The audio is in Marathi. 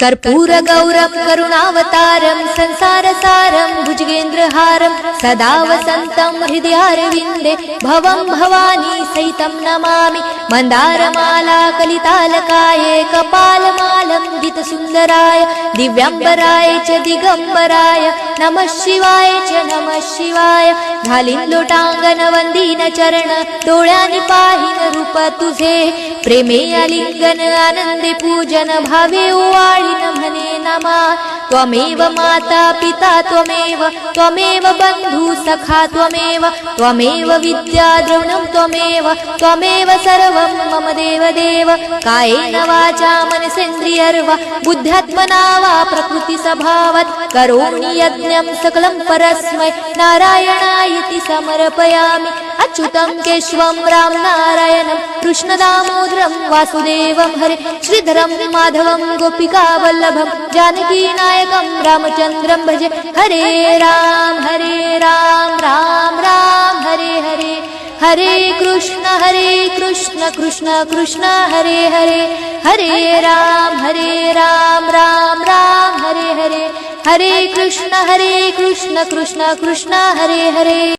कर्पूरगौरं करुणावतारं संसारसारं भुजगेन्द्रहारं सदा वसन्तं हृदयारविन्दे भवं भवानी सहितं नमामि। मन्दारमाला कलितालकाये कपालमालं गीतसुन्दराय दिव्याम्बराय च दिगम्बराय नमः शिवाय च नमः शिवाय। घालीन लोटांगण वंदीन चरण डोळ्यांनी पाहीन रूप तुझे प्रेमे आलिंगन आनंदे पूजन भावे ओवाळीन म्हणे नमा। त्वमेव माता पिता त्वमेव बंधु सखा त्वमेव विद्या द्रविणं त्वमेव सर्वं मम देव। कायेन वाचा मनसेन्द्रियर्वा बुद्ध्यात्मना वा प्रकृति स्वभावात् करोमि यज्ञं सकलं परस्मै नारायणायति समर्पयामि। अच्युतं केशवं राम नारायणं कृष्णदामोदरं वासुदेवं हरे श्रीधरं माधवं गोपिकावल्लभं जानकीनायकं रामचन्द्रं भजे। हरे राम राम राम हरे हरे हरे कृष्ण कृष्ण कृष्ण हरे हरे। हरे राम राम राम हरे हरे हरे कृष्ण कृष्ण कृष्ण हरे हरे।